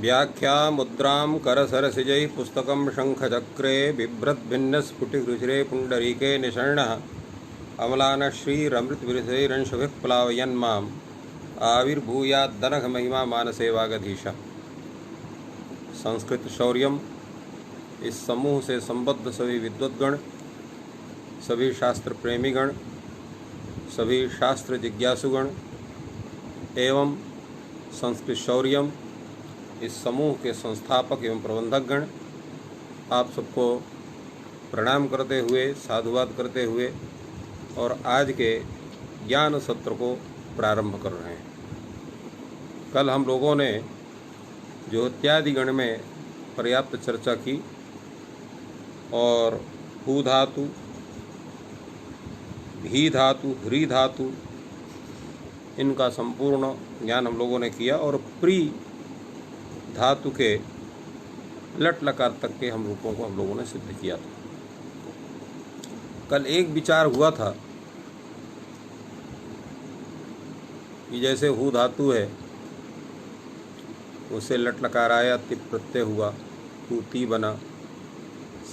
व्याख्या मुद्रां करसरसिजैः पुस्तकं शङ्खचक्रे बिभ्रद्भिन्नस्फुटिरुचिरे पुण्डरीके निषण्णः अमलानश्रीरमृतविरसैरंशुभिः प्लावयन्माम् आविर्भूयाद्दनघमहिमा मानसे वागधीशः। संस्कृत शौर्यम। इस समूह से संबद्ध सभी विद्वद्गण, सभी शास्त्र प्रेमीगण, सभी शास्त्र जिज्ञासुगण एवं संस्कृत शौर्यम इस समूह के संस्थापक एवं प्रबंधकगण, आप सबको प्रणाम करते हुए, साधुवाद करते हुए और आज के ज्ञान सत्र को प्रारंभ कर रहे हैं। कल हम लोगों ने ज्योत्यादि गण में पर्याप्त चर्चा की और भू धातु, भी धातु, ह्री धातु इनका संपूर्ण ज्ञान हम लोगों ने किया और प्री धातु के लट लकार तक के हम रूपों को हम लोगों ने सिद्ध किया था। कल एक विचार हुआ था कि जैसे हु धातु है, उससे लट लकार आया, तिप प्रत्यय हुआ, तूती बना,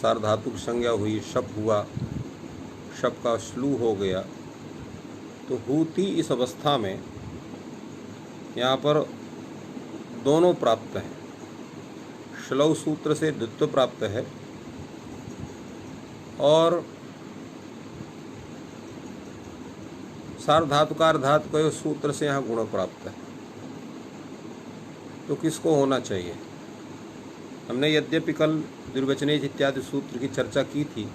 सार्वधातुक संज्ञा हुई, शप हुआ, शप का श्लू हो गया। तो हूती इस अवस्था में यहाँ पर दोनों प्राप्त हैं। श्लव सूत्र से द्वित्व प्राप्त है और सार्वधातुकार धातु सूत्र से यहाँ गुण प्राप्त है। तो किसको होना चाहिए? हमने यद्यपि कल द्विवचनेज इत्यादि सूत्र की चर्चा की थी।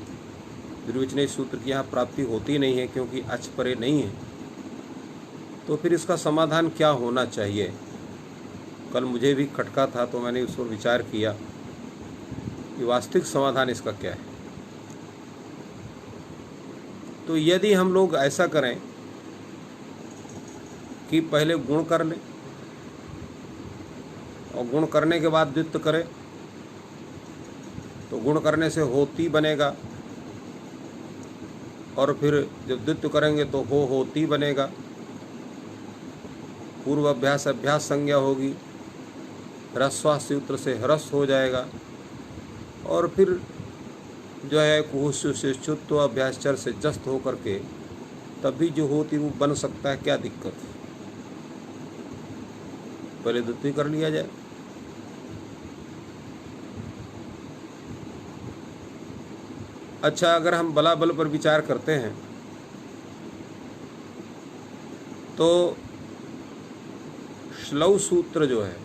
द्विवचनेज सूत्र की यहाँ प्राप्ति होती नहीं है क्योंकि अच परे नहीं है। तो फिर इसका समाधान क्या होना चाहिए? कल मुझे भी खटका था तो मैंने उस पर विचार किया कि वास्तविक समाधान इसका क्या है। तो यदि हम लोग ऐसा करें कि पहले गुण कर लें और गुण करने के बाद द्वित्व करें, तो गुण करने से होती बनेगा और फिर जब द्वित्व करेंगे तो होती बनेगा। पूर्व अभ्यास अभ्यास संज्ञा होगी, ह्रस्वा सूत्र से ह्रस्व हो जाएगा और फिर जो है कुहुष्यु से चुत्व अभ्यास चर से जस्त हो करके तब भी जो होती वो बन सकता है। क्या दिक्कत है? पहले द्वित्व कर लिया जाए। अच्छा, अगर हम बलाबल पर विचार करते हैं तो श्लव सूत्र जो है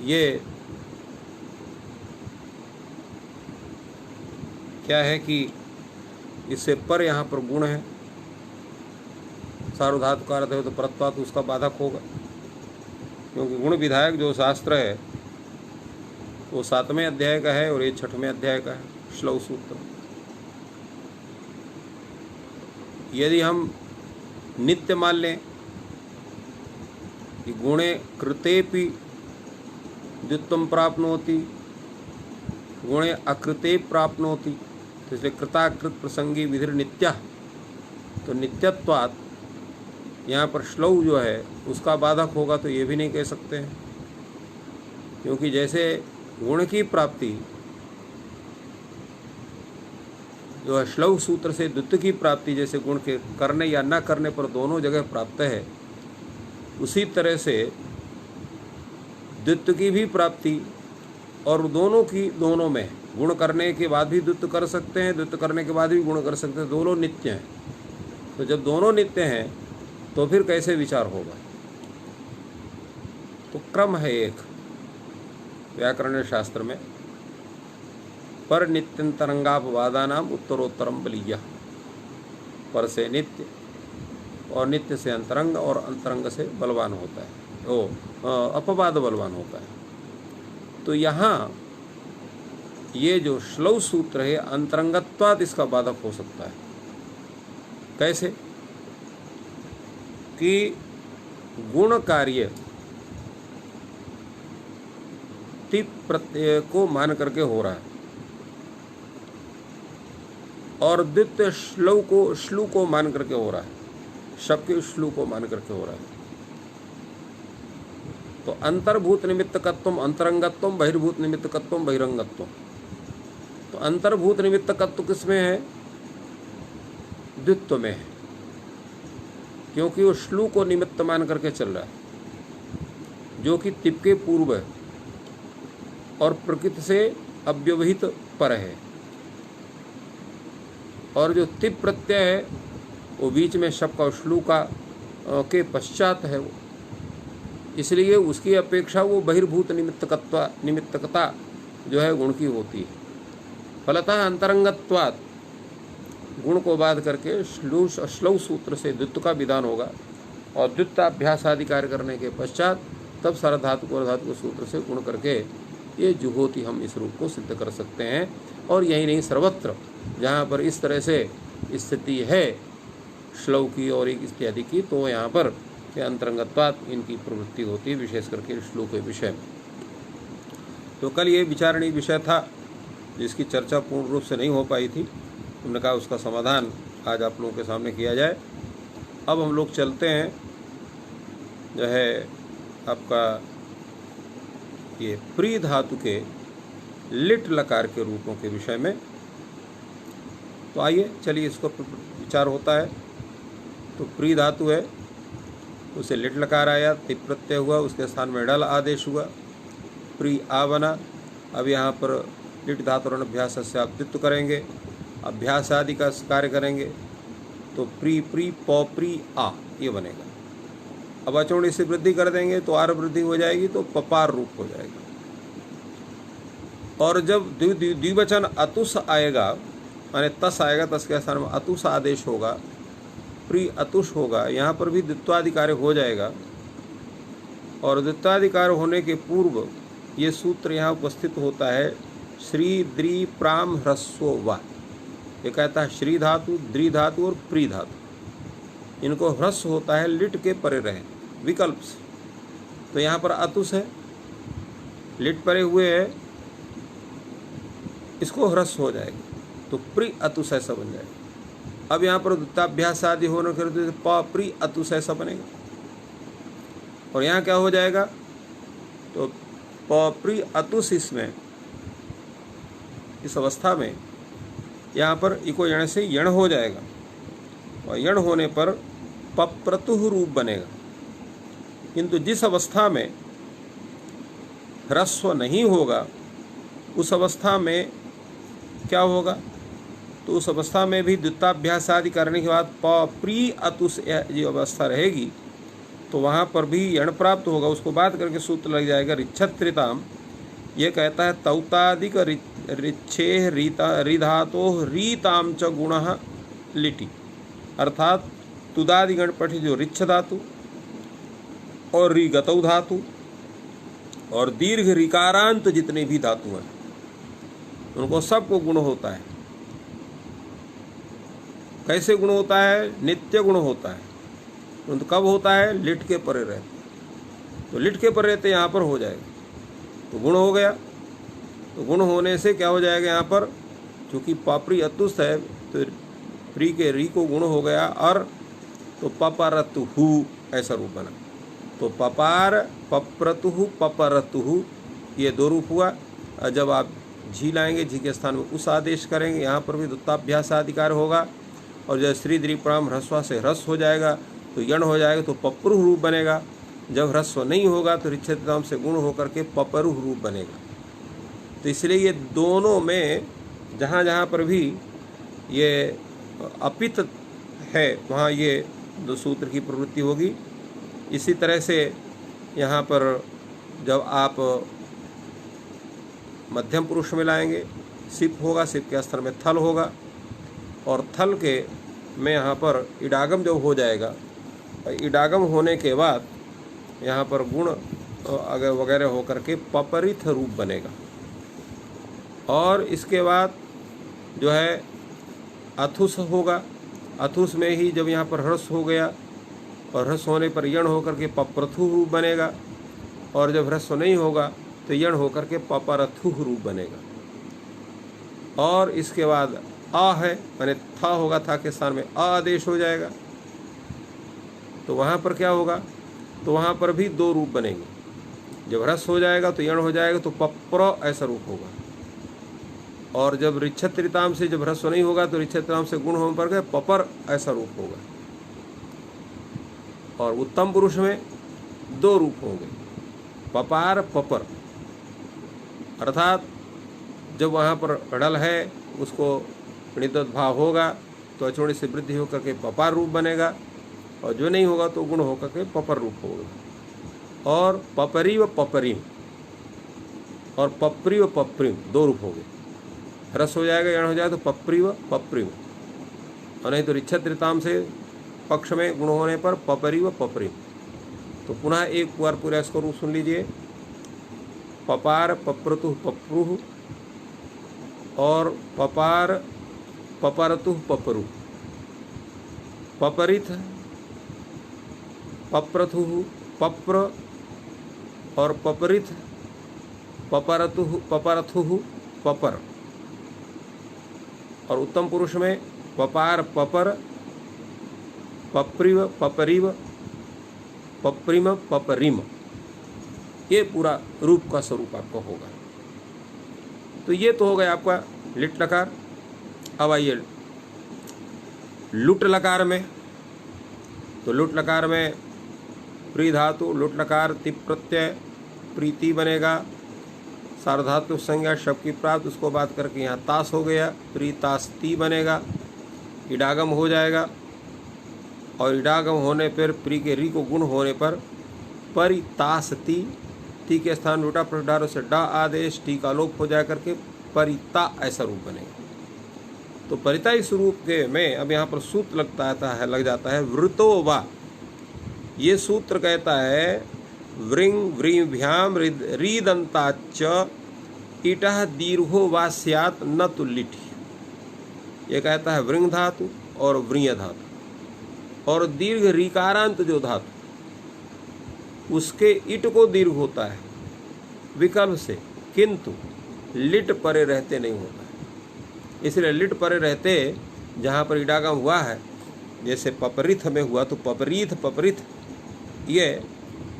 ये क्या है कि इससे पर यहाँ पर गुण है। सार्वधातु का अर्थ है तो परत्वात उसका बाधक होगा, क्योंकि गुण विधायक जो शास्त्र है वो 7वें अध्याय का है और ये 6वें अध्याय का है श्लव सूत्र। यदि हम नित्य मान लें कि गुणे कृतेपि द्वित्वं प्राप्नोति, गुणे अकृते प्राप्नोति, तो इसलिए कृताकृत प्रसंगी विधिर नित्यः, तो नित्यत्वात् यहाँ पर श्लव जो है उसका बाधक होगा। तो ये भी नहीं कह सकते हैं, क्योंकि जैसे गुण की प्राप्ति जो है श्लव सूत्र से द्वित्व की प्राप्ति जैसे गुण के करने या न करने पर दोनों जगह प्राप्त है, उसी तरह से द्वित्व की भी प्राप्ति और दोनों की दोनों में गुण करने के बाद भी द्वित्व कर सकते हैं, द्वित्व करने के बाद भी गुण कर सकते हैं, दोनों नित्य हैं। तो जब दोनों नित्य हैं तो फिर कैसे विचार होगा? तो क्रम है एक व्याकरण शास्त्र में, पर नित्यंतरंगापवादानाम उत्तरोत्तरम बलीयः। पर से नित्य और नित्य से अंतरंग और अंतरंग से बलवान होता है, अपवाद बलवान होता है। तो यहाँ ये जो श्लव सूत्र है अंतरंगत्वाद इसका बाधक हो सकता है। कैसे? कि गुण कार्य तिप प्रत्यय को मान करके हो रहा है और द्वितीय श्लू को मान करके हो रहा है, शब के श्लू को मान करके हो रहा है। तो अंतर्भूत निमित्तकत्वम अंतरंगत्वम, बहिर्भूत निमित्तकत्वम बहिरंगत्वम। तो अंतर्भूत निमित्तकत्व किसमें है? द्वित्व में है, क्योंकि वो श्लू को निमित्त मान करके चल रहा है, जो कि तिप के पूर्व है और प्रकृति से अव्यवहित पर है। और जो तिप प्रत्यय है वो बीच में शब का श्लू का के पश्चात है वो, इसलिए उसकी अपेक्षा वो बहिर्भूत निमित्तकता जो है गुण की होती है। फलतः अंतरंगत्वात् गुण को बाध करके श्लौ सूत्र से द्वित्व का विधान होगा, और द्वित्वाभ्यास आदि कार्य करने के पश्चात तब सार्वधातुक और धातुक सूत्र से गुण करके ये जुहोति हम इस रूप को सिद्ध कर सकते हैं। और यही नहीं, सर्वत्र जहाँ पर इस तरह से स्थिति है श्लौ की और एक इत्यादि की, तो यहाँ पर अंतरंगत्वात् इनकी प्रवृत्ति होती है, विशेष करके श्लोक के विषय में। तो कल ये विचारणीय विषय था जिसकी चर्चा पूर्ण रूप से नहीं हो पाई थी, हमने कहा उसका समाधान आज आप लोगों के सामने किया जाए। अब हम लोग चलते हैं जो है आपका ये प्री धातु के लिट लकार के रूपों के विषय में। तो आइए चलिए इसको विचार होता है। तो प्री धातु है, उसे लिट लकार आया, तिप प्रत्यय हुआ, उसके स्थान में डल आदेश हुआ, प्री आ बना। अब यहाँ पर लिट धातु और अभ्यास से आप द्वित्व करेंगे, अभ्यास आदि का कार्य करेंगे, तो प्री प्री पौ प्री आ ये बनेगा। अब अचौड़ी से वृद्धि कर देंगे तो आर वृद्धि हो जाएगी, तो पपार रूप हो जाएगा। और जब द्विवचन अतुस आएगा, माने तस आएगा, तस के स्थान में अतुस आदेश होगा, प्री अतुष होगा, यहाँ पर भी द्वित्वाधिकार हो जाएगा। और द्वित्वाधिकार होने के पूर्व ये सूत्र यहाँ उपस्थित होता है, श्री द्रि प्राम ह्रस्व वा। ये कहता है श्री धातु, द्रि धातु और प्री धातु, इनको ह्रस्व होता है लिट के परे रहे विकल्प से। तो यहाँ पर अतुस है, लिट परे हुए है, इसको ह्रस्व हो जाएगा, तो प्री अतुस ऐसा बन जाएगा। अब यहाँ पर द्वित्वाभ्यास आदि होने के प प्री अतुस ऐसा बनेगा। और यहाँ क्या हो जाएगा, तो प प्री अतुस, इसमें इस अवस्था में यहाँ पर इको यण से यण हो जाएगा, और यण होने पर पप्रतुः रूप बनेगा। किंतु जिस अवस्था में ह्रस्व नहीं होगा उस अवस्था में क्या होगा, तो उस अवस्था में भी द्वित्वाभ्यास आदि करने के बाद प प्री अतुस जो अवस्था रहेगी, तो वहाँ पर भी यण प्राप्त होगा। उसको बात करके सूत्र लग जाएगा रिच्छत्रिताम। ये कहता है तौतादिक रिच्छे रिधातो रीताम च गुणः लिटि, अर्थात तुदादिगण पठि जो रिच्छ धातु और रिगतौ धातु और दीर्घ रिकारांत जितने भी धातु हैं उनको सबको गुण होता है। कैसे गुण होता है? नित्य गुण होता है। तो कब होता है? लिट के परे रहते। तो लिट के परे रहते यहाँ पर हो जाएगा, तो गुण हो गया। तो गुण होने से क्या हो जाएगा यहाँ पर, चूँकि पापरी अतुस्त है तो प्री के री को गुण हो गया, और तो पपरतुहु ऐसा रूप बना। तो पपार पप्रतुहु पपरतुहु ये दो रूप हुआ। जब आप झी लाएंगे, झी के स्थान में उस आदेश करेंगे, यहाँ पर भी द्वित्वाभ्यास अधिकार होगा। और जब श्री द्रि प्राम ह्रस्व से ह्रस्व हो जाएगा तो यण हो जाएगा, तो पपरुह रूप बनेगा। जब ह्रस्व नहीं होगा तो रिच्छेदताम से गुण होकर के पपरुह रूप बनेगा। तो इसलिए ये दोनों में जहाँ जहाँ पर भी ये अपित है वहाँ ये दो सूत्र की प्रवृत्ति होगी। इसी तरह से यहाँ पर जब आप मध्यम पुरुष में लाएंगे, सिप होगा, सिप के स्थान में थल होगा, और थल के में यहाँ पर इडागम जब हो जाएगा, इडागम होने के बाद यहाँ पर गुण अगर वगैरह होकर के पपरिथ रूप बनेगा। और इसके बाद जो है अथुस होगा। अथुस में ही जब यहाँ पर ह्रस्व हो गया और ह्रस्व होने पर यण होकर के पप्रथु रूप बनेगा, और जब ह्रस्व नहीं होगा तो यण होकर के पपरथु रूप बनेगा। और इसके बाद आ है, माने था होगा, था के स्थान में आ आदेश हो जाएगा। तो वहाँ पर क्या होगा, तो वहाँ पर भी दो रूप बनेंगे। जब ह्रस्व हो जाएगा तो यण हो जाएगा तो पप्र ऐसा रूप होगा। और जब ऋच्छत्रिताम से जब ह्रस्व नहीं होगा तो ऋच्छत्रिताम से गुण होने पर गए पपर ऐसा रूप होगा। और उत्तम पुरुष में दो रूप होंगे, पपार पपर, अर्थात जब वहाँ पर अड़ल है उसको णितोत् भाव होगा तो अचोड़ी से वृद्धि होकर के पपार रूप बनेगा, और जो नहीं होगा तो गुण होकर के पपर रूप होगा। और पपरी व पपरीम और पपरी व पप्रीम दो रूप होंगे। ह्रस्व हो जाएगा, यण हो जाएगा तो पपरी व पप्रीम, और नहीं तो ऋच्छत्रिताम से पक्ष में गुण होने पर पपरी व पपरीम। तो पुनः एक बार पूरा इसको रूप सुन लीजिए, पपार पप्रतुः पप्रुः और पपार पपरतुः पपरु, पपरिथ पप्रथुः पप्र और पपरिथ पपरतुः पपरथुः पपर। और उत्तम पुरुष में पपार पपर, पप्रिव पपरिव, पप्रिम पपरिम, ये पूरा रूप का स्वरूप आपका होगा। तो ये तो हो गया आपका लिट लकार। अब आइए लुट लकार में। तो लुट लकार में प्री धातु, लुट लकार तिप प्रत्यय, प्रीति बनेगा, सार्वधातु संज्ञा शब्द की प्राप्त, उसको बात करके यहाँ तास हो गया, प्रीतास्ती बनेगा, इडागम हो जाएगा। और इडागम होने पर प्री के री को गुण होने पर परितासती, ती के स्थान लुटा प्रडारों से डा आदेश, टी का लोप हो जाए करके परिता ऐसा रूप बनेगा। तो परिता इस रूप के में अब यहाँ पर सूत्र लग जाता है वृतो वा। ये सूत्र कहता है वृंग व्रीभ्याम रीदंताच इटः दीर्घो वा स्यात् न तु लिटि। ये कहता है वृंग धातु और व्रीय धातु और दीर्घ रीकारांत जो धातु उसके इट को दीर्घ होता है विकल्प से, किंतु लिट परे रहते नहीं होता है। इसलिए लिट परे रहते जहाँ पर इडागम हुआ है, जैसे पपरिथ में हुआ तो पपरीथ पपरिथ ये,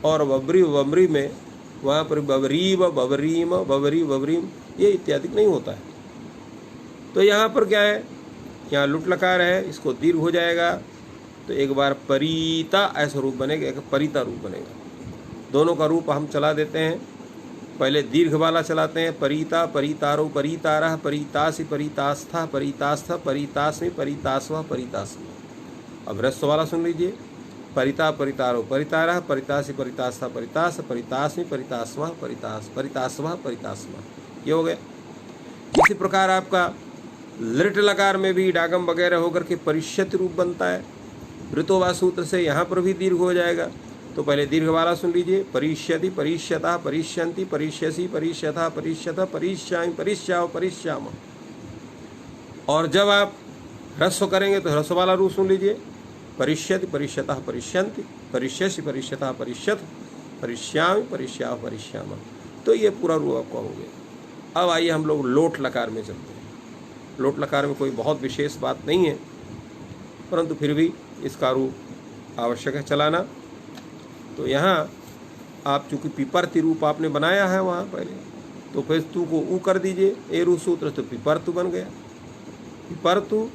और बबरी वमरी में वहाँ पर बबरीव बबरीम बबरी बबरीम ये इत्यादि नहीं होता है। तो यहाँ पर क्या है, यहाँ लुट लकार है, इसको दीर्घ हो जाएगा तो एक बार परीता ऐसा रूप बनेगा, एक परिता रूप बनेगा। दोनों का रूप हम चला देते हैं। पहले दीर्घ वाला चलाते हैं, परिता परितारो परितारः परितासि परितास्था परितास्थ परितास्मि परितास्वः परितास्मि। अब ह्रस्व वाला सुन लीजिए, परिता परितारो परितारः परितासि परितास्था परितास परितास्मि परितास्वः परितास परितास्वः परितास्मः, ये हो गया। इसी प्रकार आपका लिट लकार में भी डागम वगैरह होकर के परिष्यति रूप बनता है। ऋतोवा सूत्र से यहाँ पर भी दीर्घ हो जाएगा। तो पहले दीर्घ वाला सुन लीजिए, परिष्यति परिष्यता परिष्यन्ति परिष्यसि परिष्यथा परिष्यथ परिष्यामि परिष्याव परिष्याम। और जब आप ह्रस्व करेंगे तो ह्रस्व वाला रूप सुन लीजिए, परिष्यति परिष्यता परिष्यन्ति परिष्यसि परिष्यथा परिष्यथ परिष्यामि परिष्याव परिष्याम। तो ये पूरा रूप आपका हो गया। अब आइए हम लोग लोट लकार में चलते हैं। लोट लकार में कोई बहुत विशेष बात नहीं है, परंतु फिर भी इसका रूप आवश्यक है चलाना। तो यहाँ आप चूँकि पिपरति रूप आपने बनाया है वहाँ पहले, तो फिर तू को ऊ कर दीजिए, एरु सूत्र तो पिपरतु बन गया, पिपरतु,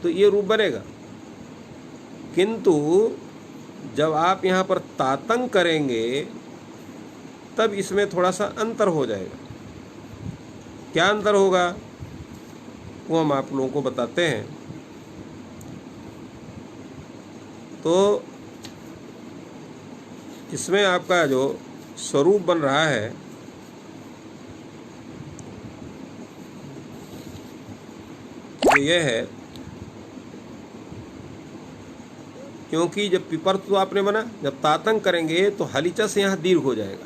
तो ये रूप बनेगा। किंतु जब आप यहाँ पर तातंग करेंगे तब इसमें थोड़ा सा अंतर हो जाएगा। क्या अंतर होगा वो हम आप लोगों को बताते हैं। तो इसमें आपका जो स्वरूप बन रहा है वो ये है, क्योंकि जब पिपर तो आपने बना, जब तातंग करेंगे तो हलीचा से यहाँ दीर्घ हो जाएगा,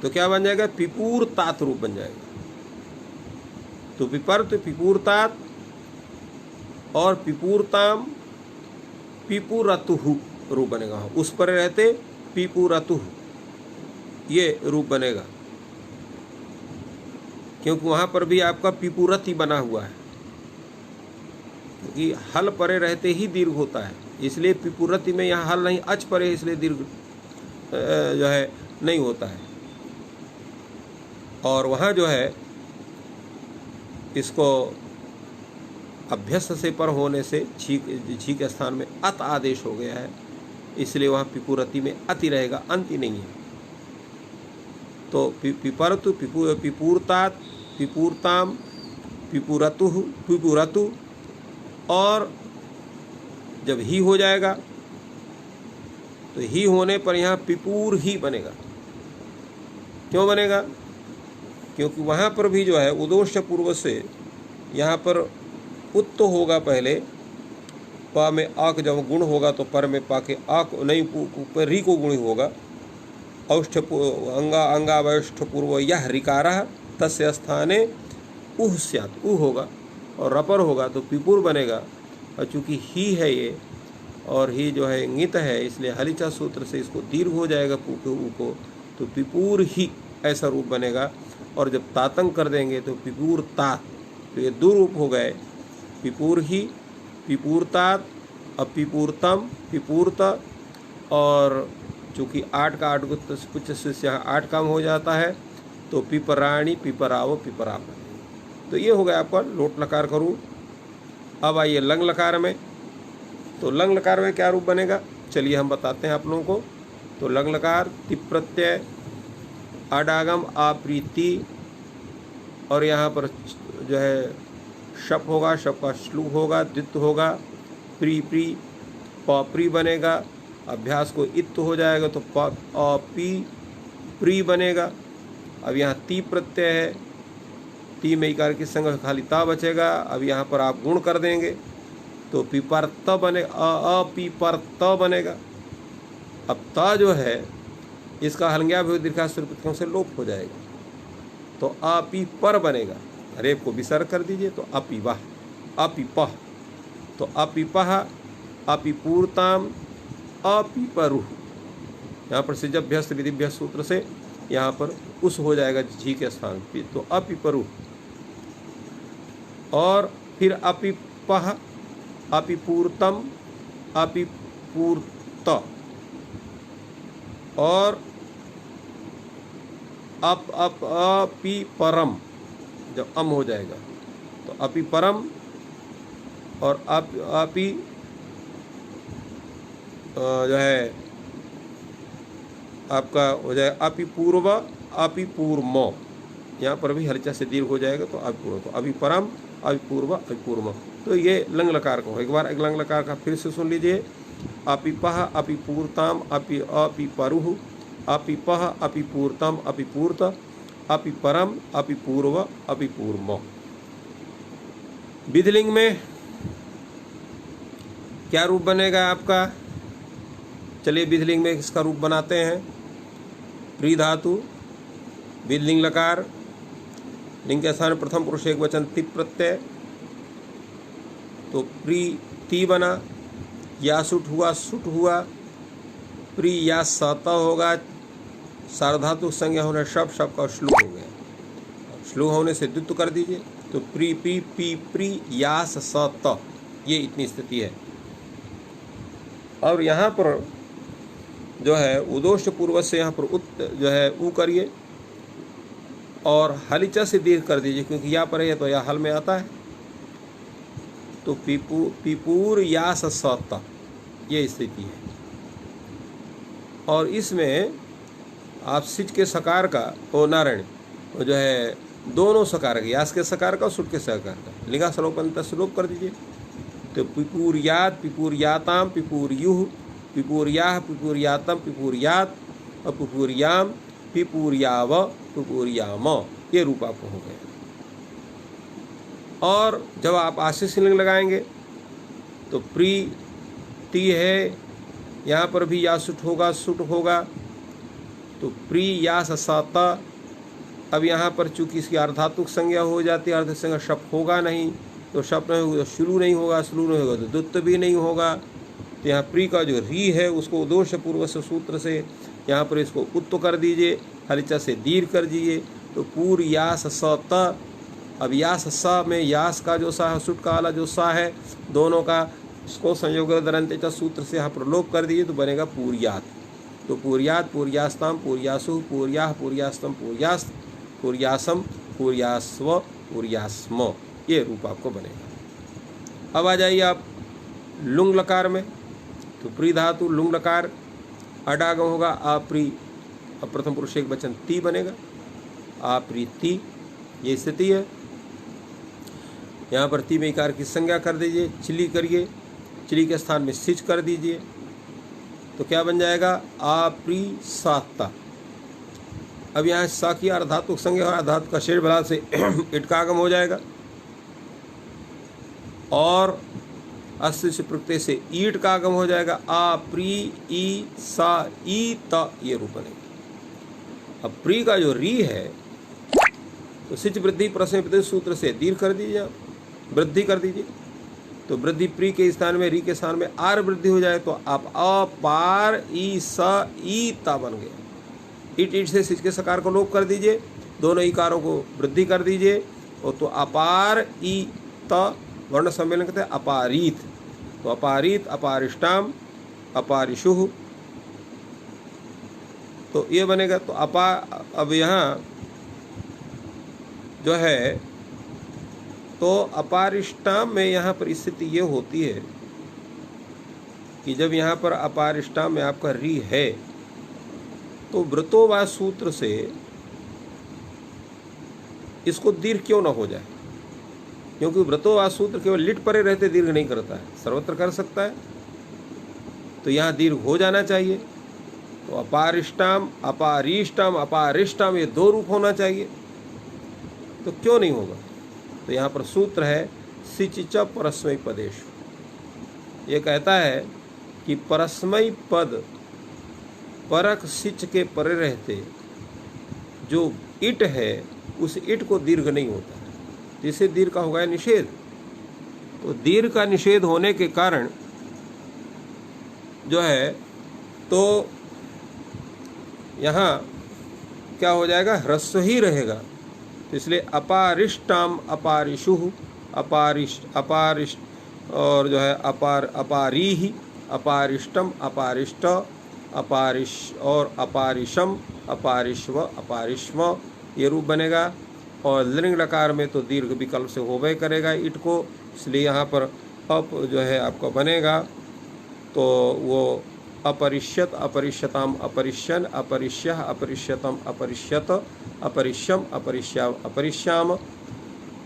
तो क्या बन जाएगा, पिपूर तात रूप बन जाएगा। तो पिपर तो पिपूर तात और पिपूरताम पिपुरतुहु रूप बनेगा। उस पर रहते पिपुरतुहु ये रूप बनेगा, क्योंकि वहाँ पर भी आपका पिपुरति बना हुआ है, क्योंकि हल परे रहते ही दीर्घ होता है। इसलिए पिपुरति में यहाँ हल नहीं, अच पर है, इसलिए दीर्घ जो है नहीं होता है। और वहाँ जो है इसको अभ्यस्त से पर होने से छी के स्थान में अत आदेश हो गया है, इसलिए वहाँ पिपुरति में अति रहेगा, अंति नहीं है। तो पिपरतु, पिपूरतात, पिपूरताम, पिपुरतु, पिपुरतु, और जब ही हो जाएगा तो ही होने पर यहाँ पिपूर ही बनेगा। क्यों बनेगा? क्योंकि वहाँ पर भी जो है उदोष्ट पूर्व से यहाँ पर उत्त होगा पहले, पा में आक जब गुण होगा तो पर में पा के आक नहीं, पर री को गुण होगा। औष्ठ अंगावष्ठ पूर्व यह ऋकारः तस्य स्थाने उह स्यात्, उ होगा, और रपर होगा तो पिपुर बनेगा। और चूँकि ही है ये और ही जो है इंगित है, इसलिए हलिचा सूत्र से इसको दीर्घ हो जाएगा पू के ऊ को, तो पिपूर ही ऐसा रूप बनेगा। और जब तातंग कर देंगे तो पिपूर तात, तो ये दो रूप हो गए, पिपूर ही, पिपूरतात, अब पिपूरतम, पिपूरत। और चूँकि 8 का 8 कुछ से 8 काम हो जाता है तो पिपराणी, पिपराव, पिपराव। तो ये हो गया आपका लोट लकार का रूप। अब आइए लंग लकार में। तो लंग लकार में क्या रूप बनेगा, चलिए हम बताते हैं आप लोगों को। तो लंग लकार तिप प्रत्यय, अडागम, आप्रीति, और यहाँ पर जो है शप होगा, शप का श्लू होगा, द्वित्व होगा, प्री प्री, पी बनेगा। अभ्यास को इत्त हो जाएगा तो पी प्री बनेगा। अब यहाँ ती प्रत्यय है, ती में इकार की संग खाली ता बचेगा। अब यहाँ पर आप गुण कर देंगे तो पिपरत बनेगा, अपिपरत बनेगा। अब ता जो है इसका हलंग्या भी दीर्घाक्षर से लोप हो जाएगा तो अपि पर बनेगा। रेप को विसर्ग कर दीजिए तो अपिवाह, अपिपह, तो अपिपह, अपिपूर्ताम, अपिपरुह। यहाँ पर सिजभ्यस्त विधिभ्यस्त सूत्र से यहाँ पर उस हो जाएगा झी के स्थान पे, तो अपिपरुह। और फिर अपिपह, अपिपूर्तम, अपिपूर्त, और अपिपरम। जब अम हो जाएगा तो अपिपरम, और अपि जो है आपका हो जाएगा अपिपूर्व, अपिपूर्म। यहाँ पर भी हल्चा से दीर्घ हो जाएगा तो अपिपूर्व, तो अभिपरम, अभिपूर्व, अभिपूर्व। तो ये लंग लकार को एक बार एक लंग लकार का फिर से सुन लीजिए। अपिपह, अपिपूर्ताम, अपिपरुह, अपिपह, अपिपूर्तम, अपिपूर्त, अपिपरम, अपिपूर्व, अपिपूर्म। विधिलिंग में क्या रूप बनेगा आपका, चलिए विधिलिंग में इसका रूप बनाते हैं। प्री धातु, विधिलिंग लकार, लिंग के स्थान प्रथम पुरुष एक वचन तिप प्रत्यय, तो प्री ती बना, या सुट हुआ, सुट हुआ, प्री या सत होगा, सार्वधातु संज्ञा होने शब, शब का श्लू हो गया। श्लू होने से द्वित्व कर दीजिए तो प्री पी पी प्री यास सत, ये इतनी स्थिति है। और यहाँ पर जो है उदोष पूर्व से यहाँ पर उत जो है ऊ करिए और हलिचा से दीर्घ कर दीजिए, क्योंकि यहाँ पर है तो यह हल में आता है। तो पिपूर यास सत, ये स्थिति है। और इसमें आप सिच के सकार का ओ नारायण जो है दोनों सकार का, यास के सकार का और सुट के सकार का लिंगा सलोपन स्लोप कर दीजिए। तो पिपूर्यात, पिपूर्याताम, पिपूर्युः, पिपूर्याः, पिपूर्यातम, पिपूर्यात, और पिपूर्याम, पिपूर्याव, पिपूर्याम, ये रूप आपको हो गया। और जब आप आशीष लिंग लगाएंगे तो प्री ती है, यहाँ पर भी या सुट होगा, सुट होगा, तो प्री या सता। अब यहाँ पर चूंकि इसकी अर्धातुक संज्ञा हो जाती है, अर्ध संज्ञा शप होगा नहीं, तो शप नहीं होगा, शुरू नहीं होगा, शुरू नहीं होगा तो द्वित्व भी नहीं होगा। तो यहाँ प्री का जो री है उसको दोष पूर्व से सूत्र से यहाँ पर इसको उत्त कर दीजिए, हलिचा से दीर्घ कर दीजिए, तो पूर यास सत। अब यास स में यास का जो सा है, सुट का वाला जो सा है, दोनों का इसको संयोगदरंते च सूत्र से यहाँ पर लोप कर दीजिए तो बनेगा पूर्यात। तो पूर्यात, पूर्यास्ताम, पूर्यासु, पूर्याह, पूर्यास्तम, पूर्यास्त, पूर्यासम, पूर्यास्व, पूर्यास्म, ये रूप आपको बनेगा। अब आ जाइए आप लुंग लकार में। तो प्री धातु लुंग लकार अडागम होगा अप्री, अब प्रथम पुरुष एक वचन ती बनेगा, अप्रीति, ये स्थिति है। यहाँ पर ती में इकार की संज्ञा कर दीजिए, चिली करिए, चिली के स्थान में सिच कर दीजिए, तो क्या बन जाएगा अप्रीसाता। अब यहाँ सा की अर्धातु संज्ञा और अर्धातु का शेष बला से इट का आगम हो जाएगा, और अस्य से प्रत्यय से ईट का आगम हो जाएगा, अप्री ई सा ई त, ये रूप बनेगा। अब प्री का जो री है तो सिच वृद्धि प्रश्न प्रत्यय सूत्र से दीर्घ कर दीजिए, वृद्धि कर दीजिए, तो वृद्धि प्री के स्थान में री के स्थान में आर वृद्धि हो जाए, तो आप अपार ई स ई ता बन गया। ईट से सिच के सकार को लोप कर दीजिए, दोनों इकारों को वृद्धि कर दीजिए, और तो अपार ई त वर्ण सम्मेलन कहते हैं अपारीत। तो अपारीत, अपारिष्टाम, अपारिशुः, तो ये बनेगा। तो अब यहाँ जो है तो अपारिष्टाम में यहाँ पर स्थिति ये होती है कि जब यहाँ पर अपारिष्टाम में आपका री है तो वृतोवा सूत्र से इसको दीर्घ क्यों ना हो जाए, क्योंकि वृतोवा सूत्र केवल लिट परे रहते दीर्घ नहीं करता है, सर्वत्र कर सकता है, तो यहाँ दीर्घ हो जाना चाहिए। तो अपारिष्टाम, अपारिष्टाम, अपारिष्टाम, ये दो रूप होना चाहिए, तो क्यों नहीं होगा। तो यहाँ पर सूत्र है सिचिच परस्मय पदेश। ये कहता है कि परस्मय पद परक सिच के परे रहते जो इट है उस इट को दीर्घ नहीं होता, जिसे दीर्घ का होगा निषेध। तो दीर्घ का निषेध होने के कारण जो है तो यहाँ क्या हो जाएगा, ह्रस्व ही रहेगा। तो इसलिए अपारिष्टाम, अपारिशुः, अपारिष्ट और जो है अपारीहि, अपारिष्टम, अपारिष्ट, अपारिश और अपारिशम, अपारिश्व, अपारिश्व, ये रूप बनेगा। और लिंग लकार में तो दीर्घ विकल्प से होवे करेगा ईट को, इसलिए यहाँ पर अप जो है आपका बनेगा, तो वो अपरिष्यत, अपरिष्यताम, अपरिष्यन, अपरिष्यः, अपरिष्यतम, अपरिष्यत, अपरिष्यम, अपरिष्या, अपरिष्याम।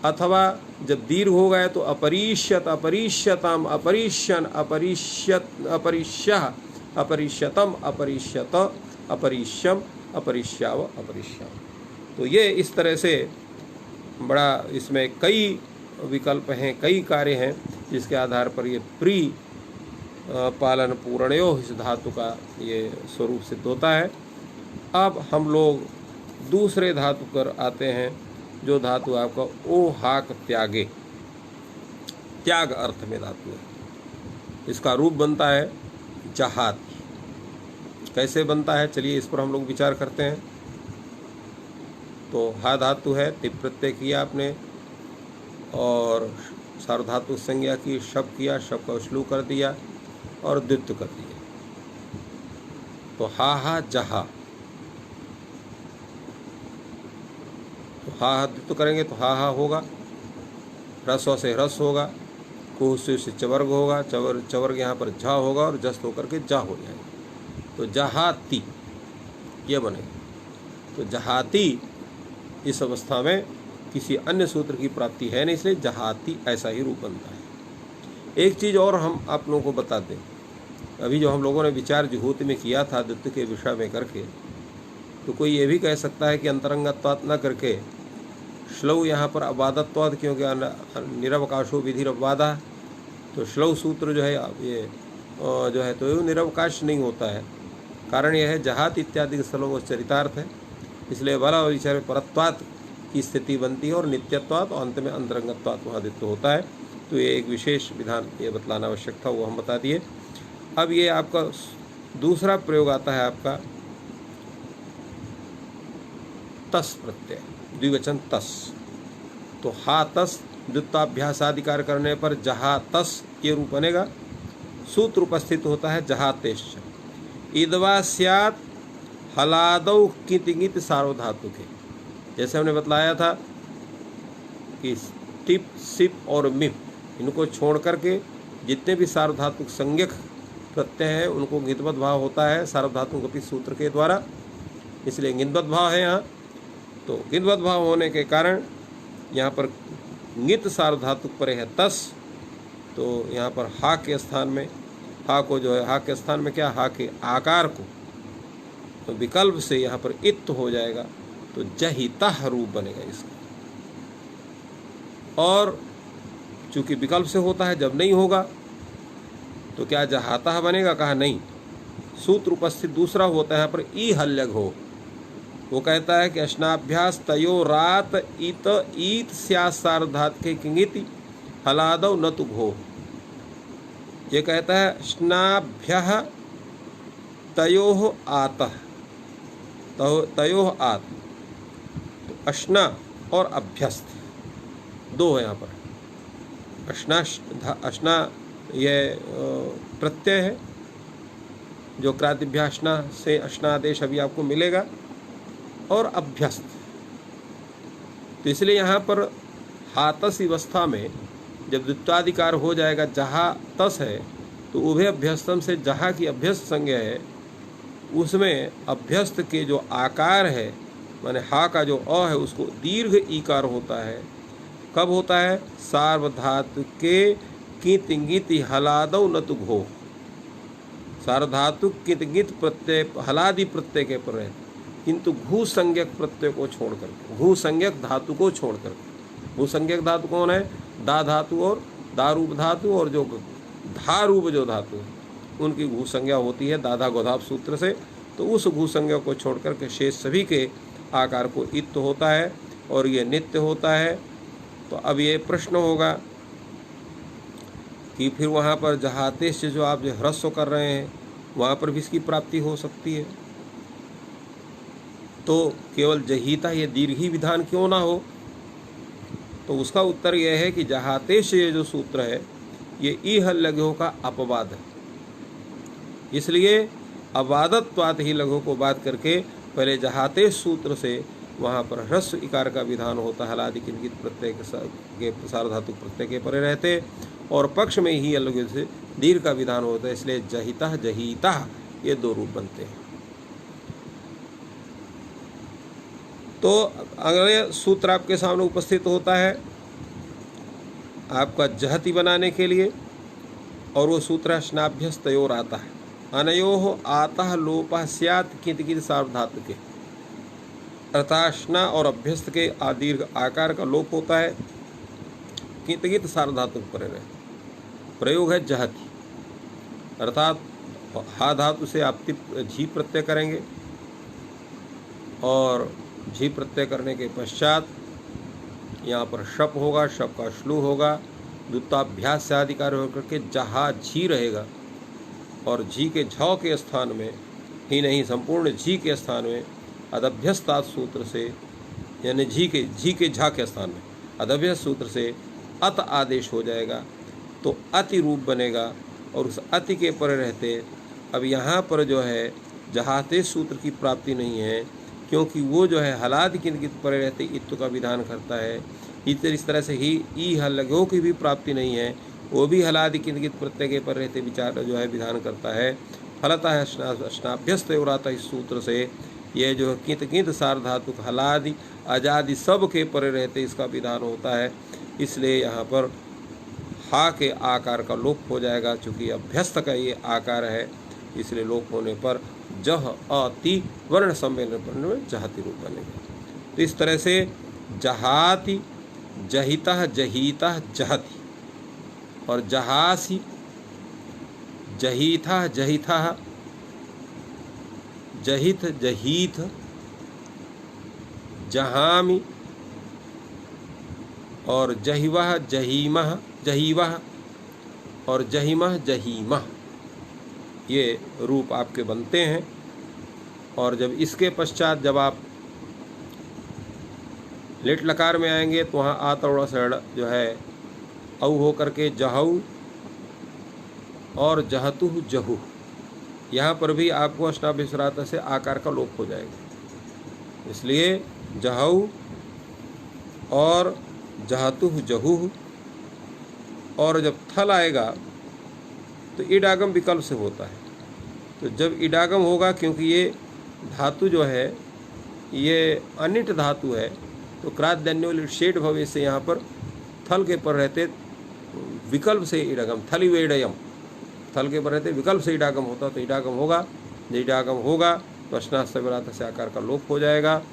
अथवा जब दीर्घ हो गए तो अपरिष्यत, अपरिष्यताम, अपरिष्यन, अपरिष्यत, अपरिष्यः, अपरिष्यतम, अपरिष्यत, अपरिष्यम, अपरिष्याव, अपरिष्याम। तो ये इस तरह से बड़ा इसमें कई विकल्प हैं, कई कार्य हैं, जिसके आधार पर ये प्री पालन पूर्णयो इस धातु का ये स्वरूप सिद्ध होता है। अब हम लोग दूसरे धातु पर आते हैं, जो धातु आपका ओ हाक त्यागे, त्याग अर्थ में धातु है। इसका रूप बनता है जहाती। कैसे बनता है, चलिए इस पर हम लोग विचार करते हैं। तो हा धातु है, तिप प्रत्यय किया आपने और सार्वधातु संज्ञा की, शब किया, शब का श्लू कर दिया और द्वित्व कर दिया। तो हा जहा, तो हा द्वित्व करेंगे तो हा होगा, ह्रस्व से ह्रस होगा, कुह से चवर्ग होगा, चवर्ग यहाँ पर झा होगा और जस्त होकर के जा हो जाएगा। तो जहाती ये बनेगा। तो जहाती इस अवस्था में किसी अन्य सूत्र की प्राप्ति है नहीं, इसलिए जहाती ऐसा ही रूप बनता है। एक चीज़ और हम आप लोगों को बता दें, अभी जो हम लोगों ने विचार जुहूति में किया था द्वित्व के विषय में करके, तो कोई ये भी कह सकता है कि अंतरंगत्वात् न करके श्लौ यहाँ पर अबाधत्वाद, क्योंकि निरवकाशो विधिरवबाधा, तो श्लौ सूत्र जो है ये जो है तो निरवकाश नहीं होता है। कारण यह है जहात इत्यादि स्थलों में चरितार्थ है, इसलिए बला और विचार में परत्वात् की स्थिति बनती है और नित्यत्वात् और अंत में अंतरंगत्वात् वहाँ द्वित्व होता है। तो ये एक विशेष विधान ये बतलाना आवश्यक था, वो हम बता दिए। अब ये आपका दूसरा प्रयोग आता है आपका तस प्रत्यय, द्विवचन तस। तो हा तस द्वित्वाभ्यास आदि कार्य करने पर जहा तस ये रूप बनेगा। सूत्र उपस्थित होता है जहातेश्च। इदवा स्यात् हलादौ कितिंगित सार्वधातुके। जैसे हमने बतलाया था कि टिप, सिप और मिप, इनको छोड़ करके जितने भी सार्वधातुक संज्ञक प्रत्यय हैं उनको ङितबद्ध भाव होता है सार्वधातुक अपि सूत्र के द्वारा, इसलिए ङितबद्ध भाव है यहाँ। तो ङितबद्ध भाव होने के कारण यहाँ पर ङित सार्वधातुक परे है तस, तो यहाँ पर हा के स्थान में, हा को जो है, हा के स्थान में क्या, हा के आकार को तो विकल्प से यहाँ पर इत्त हो जाएगा, तो जहितः रूप बनेगा इसका। और चूंकि विकल्प से होता है, जब नहीं होगा तो क्या जहातः बनेगा, कहा नहीं, सूत्र उपस्थित दूसरा होता है यहाँ पर ई हल्यग हो। वो कहता है कि अश्नाभ्यास तयो रात इत ईत स्यात् सार्वधातुके किंगिति हलादौ न तु घो। ये कहता है अश्नाभ्यः तयोः आतः, तयोः आत, तो अश्ना और अभ्यस्त दो है यहाँ पर। अश्ना ये प्रत्यय है जो क्रातिभ्यासना से अश्नादेश अभी आपको मिलेगा, और अभ्यस्त। तो इसलिए यहाँ पर हातस अवस्था में जब द्वित्वाधिकार हो जाएगा, जहाँ तस है, तो उभय अभ्यस्तम से जहाँ की अभ्यस्त संज्ञा है उसमें अभ्यस्त के जो आकार है, माने हा का जो अ है उसको दीर्घ ईकार होता है। कब होता है, सार्वधातुके कितिंगिति हलादौ न तु घो। सार्वधातुक कितिंगित प्रत्यय हलादि प्रत्यय के पर रहते, किंतु घू संज्ञक प्रत्यय को छोड़ करके, घू संज्ञक धातु को छोड़ करके। घू संज्ञक धातु कौन है, दा धातु और दारूप धातु, और जो धारूप जो धातु है उनकी घू संज्ञा होती है दाधा गोधाप सूत्र से। तो उस घू संज्ञा को छोड़ करके शेष सभी के आकार को इत्त होता है और ये नित्य होता है। तो अब ये प्रश्न होगा कि फिर वहाँ पर जहातेश जो आप जो ह्रस्व कर रहे हैं वहाँ पर भी इसकी प्राप्ति हो सकती है, तो केवल जहीता ये दीर्घी विधान क्यों ना हो। तो उसका उत्तर यह है कि जहातेश ये जो सूत्र है ये ई हल्लघ्यो का अपवाद है, इसलिए अवादत्वात् ही लघु को बात करके पहले जहातेश सूत्र से वहाँ पर ह्रस्व इकार का विधान होता है, हलादि किंकित प्रत्यय के सार्वधातुक प्रत्यय के परे रहते, और पक्ष में ही अलग से दीर्घ का विधान होता है, इसलिए जहिता जहीता ये दो रूप बनते हैं। तो अगले सूत्र आपके सामने उपस्थित होता है आपका जहति बनाने के लिए, और वो सूत्र अश्नाभ्यस्तयोर आता है। अनयोः आतः लोपः स्यात् किंकित सार्वधातुके, अर्थाश्ना और अभ्यस्त के दीर्घ आकार का लोप होता है किंकित सार्वधातुक परे रहे। प्रयोग है जहति, अर्थात हा धातु से आप झी प्रत्यय करेंगे, और झी प्रत्यय करने के पश्चात यहाँ पर शप होगा, शप का श्लू होगा, द्वित्वाभ्यास से अधिकार होकर के जहाँ झी रहेगा, और झी के झ के स्थान में ही नहीं संपूर्ण झी के स्थान में अदभ्यस्तात सूत्र से, यानी झी के झा के स्थान में अदभ्यस्त सूत्र से अत आदेश हो जाएगा, तो अति रूप बनेगा, और उस अति के पर रहते अब यहाँ पर जो है जहाते सूत्र की प्राप्ति नहीं है, क्योंकि वो जो है हलादि किंकित पर रहते इत्तु का विधान करता है। इस तरह से ही ई हल्लघ्यो की भी प्राप्ति नहीं है, वो भी हलादि किंकित प्रत्यय के पर रहते विचार जो है विधान करता है। फलतः अश्नाभ्यस्त और आता इस सूत्र से ये जो किंत सार्वधातुक हलादि आजादि सब के परे रहते इसका विधान होता है, इसलिए यहाँ पर हा के आकार का लोप हो जाएगा। चूँकि अभ्यस्त का ये आकार है, इसलिए लोप होने पर जह अति वर्ण सम्मेलन में जहाति रूप बनेगा। तो इस तरह से जहाति, जहिता, जहीता, जहति, और जहासी, जहीथा, जहिथा, जहित, जहीथ, जहामि, और जहिवह, जहीमह, जहीवह, और जहिमह, जहीमह, ये रूप आपके बनते हैं। और जब इसके पश्चात जब आप लेट लकार में आएंगे तो वहाँ आतौड़ा सड़ जो है औ हो करके जहऊ, और जहतु जहू, यहाँ पर भी आपको अष्टाभ्यस्वराता से आकार का लोप हो जाएगा। इसलिए जहऊ और जहतु जहू, और जब थल आएगा तो इडागम विकल्प से होता है। तो जब इडागम होगा, क्योंकि ये धातु जो है ये अनिट धातु है, तो क्राद्यन्योल शेड भवे से यहाँ पर थल के पर रहते विकल्प से इडागम, थलिवेडयम, थल के पर रहते विकल्प से इडागम होता, तो इडागम होगा। जब इडागम होगा तो अष्टाभ्यस्वराता से आकार का लोप हो जाएगा।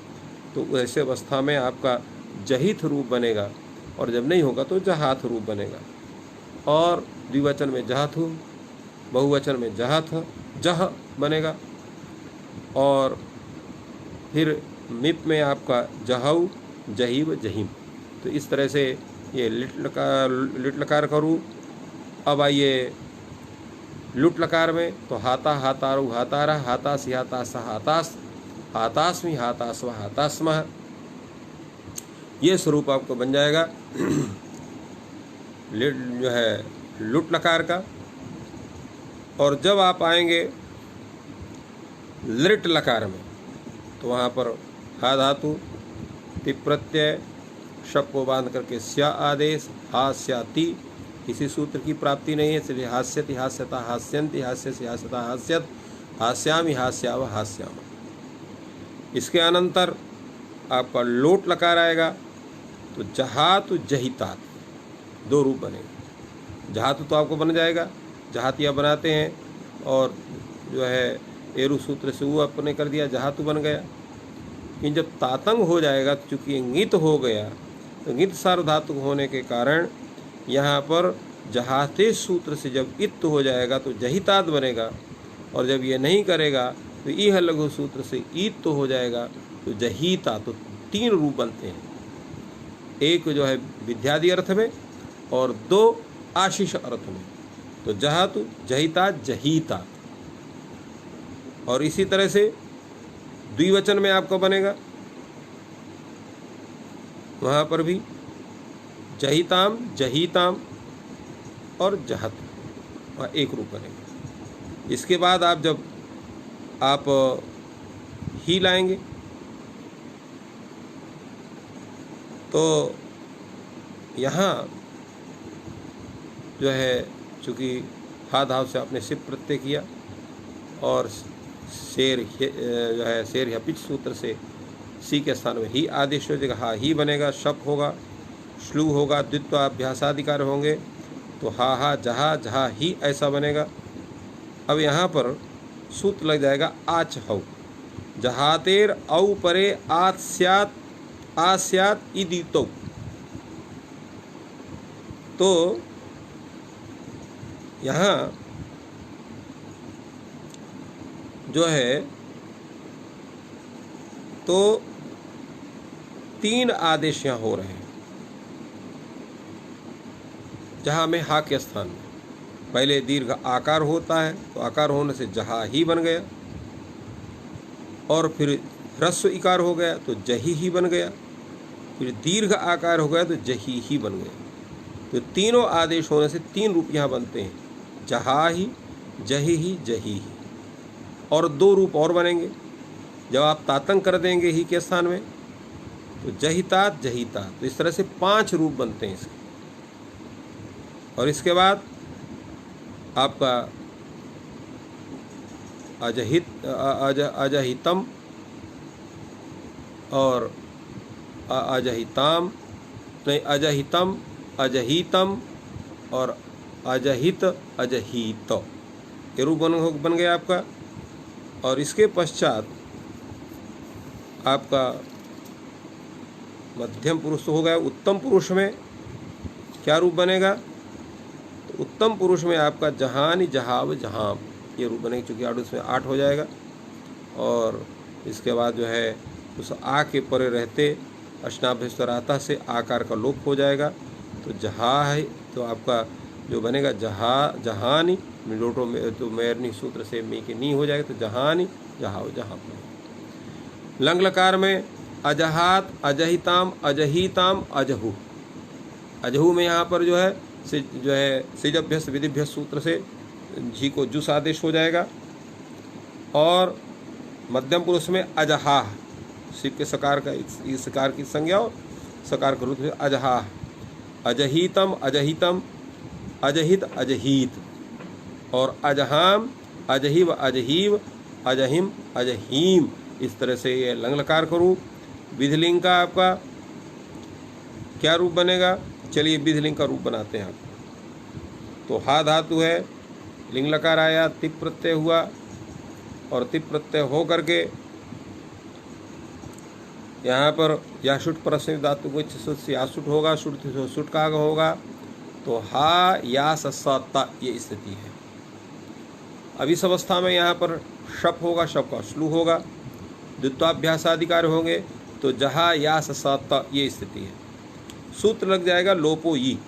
तो ऐसे अवस्था में आपका जहित रूप बनेगा, और जब नहीं होगा तो जहाथ रूप बनेगा। और द्विवचन में जहाथु, बहुवचन में जहाथ जह बनेगा, और फिर मिप में आपका जहऊ जहीव जहीम। तो इस तरह से ये लिट लकार का रूप। अब आइए लुट लकार में, तो हाता हातारु हातारा, हातासी हातासा हातास, हातास्मि हातास्वा हातास्मः, ये स्वरूप आपको बन जाएगा जो है लुट लकार का। और जब आप आएंगे लिट लकार में, तो वहाँ पर हा धातु, तिप प्रत्यय, शप को बांध करके स्या आदेश, हास्याति, किसी सूत्र की प्राप्ति नहीं है, इसलिए हास्यति हास्यता हास्यन्ति, हास्यसि हास्यता हास्यत, हास्यामि हास्याव हास्याम। इसके अनंतर आपका लोट लकार आएगा, तो जहातु जहितात, दो रूप बनेगा। जहातु तो आपको बन जाएगा, जहातिया बनाते हैं, और जो है एरु सूत्र से वो अपने कर दिया, जहातु बन गया। लेकिन जब तातंग हो जाएगा, तो चूँकि इंगित हो गया, तो इंगित सार्वधातु होने के कारण यहाँ पर जहाते सूत्र से जब इत्त हो जाएगा तो जहितात बनेगा, और जब ये नहीं करेगा तो इह लघु सूत्र से ईत हो जाएगा, तो जहीता। तो तीन रूप बनते हैं, एक जो है विद्यादि अर्थ में और दो आशीष अर्थ में। तो जहातु जहिता जहीता। और इसी तरह से द्विवचन में आपका बनेगा, वहाँ पर भी जहिताम जहीताम और जहत, वहाँ एक रूप बनेगा। इसके बाद आप जब आप ही लाएंगे, तो यहाँ जो है चूँकि हा धाव से आपने सिप प्रत्यय किया, और शेर जो है शेर हपिच सूत्र से सी के स्थान में ही आदेश हो जाएगा, हा ही बनेगा, शप होगा, श्लू होगा, द्वित्वाभ्यासाधिकार होंगे, तो हा हा जहा जहा ही ऐसा बनेगा। अब यहाँ पर सूत्र लग जाएगा आच हौ, जहातेर औ परे आस्यात आस्यात इदितो। तो यहाँ जो है तो तीन आदेश यहाँ हो रहे हैं, जहाँ में हा के स्थान में पहले दीर्घ आकार होता है, तो आकार होने से जहा ही बन गया, और फिर ह्रस्व इकार हो गया तो जही ही बन गया, फिर दीर्घ आकार हो गया तो जही ही बन गया। तो तीनों आदेश होने से तीन रूप यहाँ बनते हैं, जहा ही, जही ही, जही ही। और दो रूप और बनेंगे जब आप तातंग कर देंगे ही के स्थान में, तो जहितात जहितात। तो इस तरह से पांच रूप बनते हैं इसके। और इसके बाद आपका अजहितम और अजहिताम, नहीं अजहितम अजहितम और अजहित अजहित, ये रूप बन गया आपका। और इसके पश्चात आपका मध्यम पुरुष हो गया। उत्तम पुरुष में क्या रूप बनेगा? तो उत्तम पुरुष में आपका जहानी जहाव जहाम, ये रूप बनेगा, चूँकि आड़ उसमें 8 हो जाएगा। और इसके बाद जो है उस आ के परे रहते अष्टाभ्यस्वराता से आकार का लोप हो जाएगा। तो जहा है तो आपका जो बनेगा जहानी, मिलोटो में तो मैरनी सूत्र से मी के नी हो जाएगा, तो जहानी जहाव जहां। लंग लकार में अजहात अजहिताम अजहिताम अजहू, अजहू में यहाँ पर जो है सिजभ्यस्त विधिभ्यस्त सूत्र से झी को जुस आदेश हो जाएगा। और मध्यम पुरुष में अजहा, शिव के सकार का इस सकार की संज्ञा और सकार के रूप में अजहा। अजहितम अजहितम, अजहित अजहित, और अजहाम अजहिव अजहीव, अजहिम अजहीम, इस तरह से ये लंग लकार का रूप। विधिलिंग का आपका क्या रूप बनेगा? चलिए विधिलिंग का रूप बनाते हैं आप। तो हा धातु है, लिंग लकार आया, तिप प्रत्यय हुआ, और तिप प्रत्यय हो करके यहाँ पर याशुट परस्मैपदी धातु को यासुट होगा, सुट का आगम होगा। तो हा या सत्ता ये स्थिति है। अब इस अवस्था में यहाँ पर शप होगा, शप का श्लू होगा, द्वित्वाभ्यास अधिकार होंगे। तो जहा या सत्ता ये स्थिति है। सूत्र लग जाएगा लोपो ई।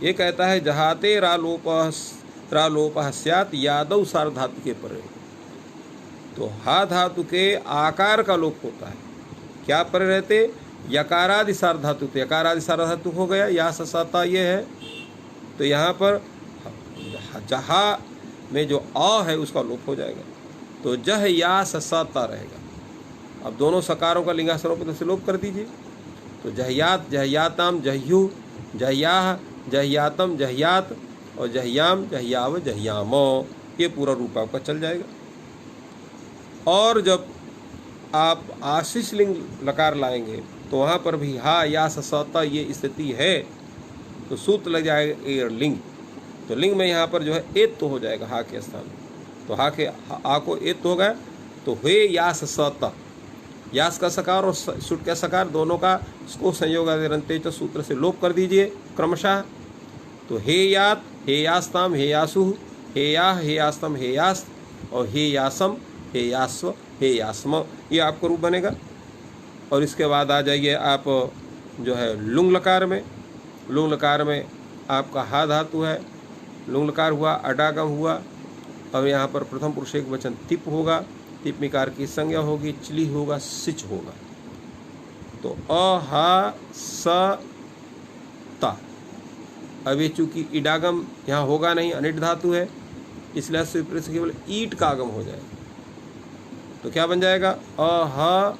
ये कहता है जहाते रालोप स्यात् यादव सार धातु के परे। तो हा धातु के आकार का लोप होता है। क्या परे रहते? यकारादि सार धातु। तो यकारादि सार धातु हो गया, या सत्ता ये है। तो यहाँ पर जहा में जो अ है उसका लोप हो जाएगा। तो जह या सत्ता रहेगा। अब दोनों सकारों का लिंगासरोपद से लोप कर दीजिए। तो जहयात जहयाताम जह्यु, जहयाह जहयातम जहयात, और जहयाम जहयाव जहयामो, ये पूरा रूप आपका चल जाएगा। और जब आप आशीष लिंग लकार लाएंगे तो वहाँ पर भी हा या सत्ता ये स्थिति है। तो सूत्र लग जाएगा लिंग। तो लिंग में यहाँ पर जो है एत तो हो जाएगा हा के स्थान में। तो हा के आ को एत तो हो गया। तो हे यास सत्ता, यास का सकार और सुट का सकार दोनों का उसको संयोगादिरंते सूत्र से लोप कर दीजिए क्रमशः। तो हे यात, हे यास्ताम, हे यासु, हे याह, हे यास्तम, हे यास्त, और हे यासम, हे यास्व, हे यास्म, ये आपका रूप बनेगा। और इसके बाद आ जाइए आप जो है लुंग लकार में। लुंग लकार में आपका हा धातु है, लुंग लकार हुआ, अडागम हुआ, और यहाँ पर प्रथम पुरुष एक वचन तिप होगा, तिप मिकार की संज्ञा होगी, चिली होगा, सिच होगा। तो अ हा स ता। अब ये चूंकि इडागम यहाँ होगा नहीं, अनिट धातु है, इसलिए से केवल ईट का आगम हो जाएगा। तो क्या बन जाएगा? अ ह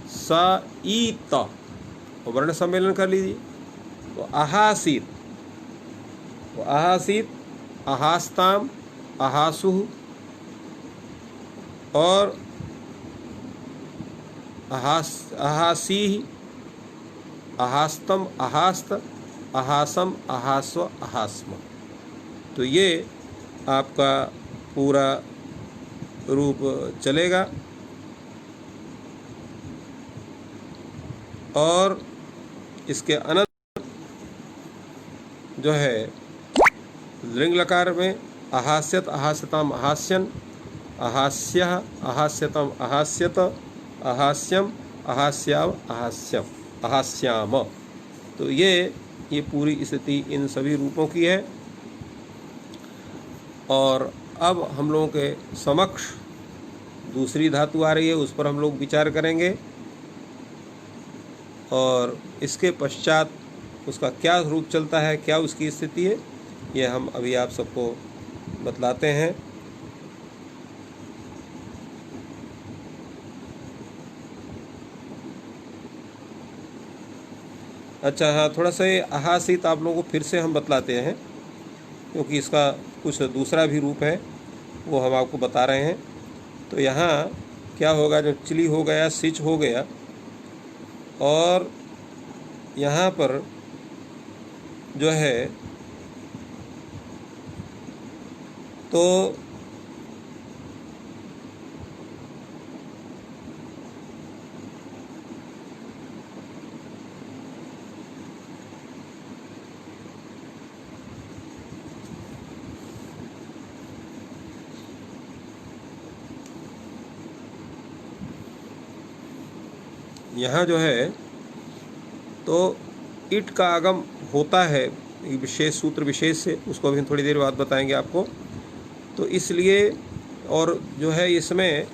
स ई त, और वर्ण सम्मेलन कर लीजिए। तो अहासीत, तो अहासीत, अहास्ताम, अहासुह, और अहासीह, अहास्तम, अहास्त, अहासम, अहास्व, अहास्म। तो ये आपका पूरा रूप चलेगा। और इसके अनंत जो है लिंग लकार में अहास्यत, अहास्यताम, अहास्यन, अहास्यः, अहास्यतम, अहास्यत, अहास्यम, अहास्याव, अहास्यम, अहास्याम। तो ये पूरी स्थिति इन सभी रूपों की है। और अब हम लोगों के समक्ष दूसरी धातु आ रही है, उस पर हम लोग विचार करेंगे। और इसके पश्चात उसका क्या रूप चलता है, क्या उसकी स्थिति है, ये हम अभी आप सबको बतलाते हैं। अच्छा हाँ, थोड़ा सा ये अहासित आप लोगों को फिर से हम बतलाते हैं, क्योंकि इसका कुछ दूसरा भी रूप है, वो हम आपको बता रहे हैं। तो यहाँ क्या होगा, जो चिली हो गया, सिच हो गया, और यहाँ पर जो है तो यहाँ जो है तो इट का आगम होता है विशेष सूत्र विशेष से, उसको भी हम थोड़ी देर बाद बताएंगे आपको। तो इसलिए और जो है इसमें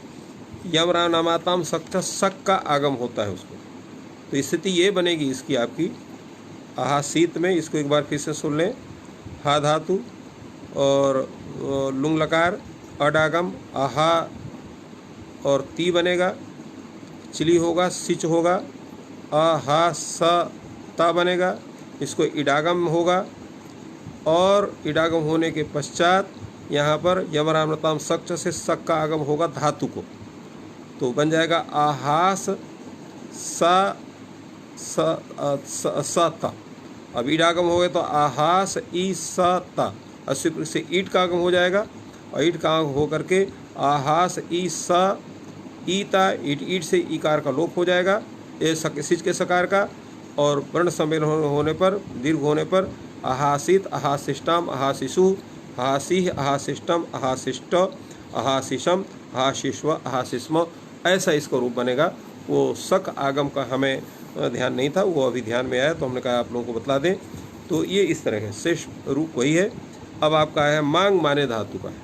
यम रानामाताम सक्त सक का आगम होता है उसको। तो स्थिति ये बनेगी इसकी आपकी आहासीत में। इसको एक बार फिर से सुन लें। हा धातु और लुंग लकार, अडागम, आहा और ती बनेगा, चिली होगा, सिच होगा, आहा स ता बनेगा, इसको इडागम होगा, और इडागम होने के पश्चात यहाँ पर यमरामृताम सच से सक का आगम होगा धातु को, तो बन जाएगा आहास सा स। अब ईडागम हो गया तो आहास ई स, 80 से ईट का आगम हो जाएगा, और ईट का आगम हो करके आहास ई स ईता, ईट से ईकार का लोप हो जाएगा, ये सिच के सकार का, और वर्ण सम्मेलन होने पर, दीर्घ होने पर अहासित, अहाशिष्टम, अहाशिशु, अहासिह, अहाशिष्टम, अहाशिष्ट, अहाशिषम, अहाशिष्व, अहाशिष्म, ऐसा इसका रूप बनेगा। वो सक आगम का हमें ध्यान नहीं था, वो अभी ध्यान में आया तो हमने कहा आप लोगों को बतला दें। तो ये इस तरह है, शेष रूप वही है। अब आपका है मांग माने धातु का है।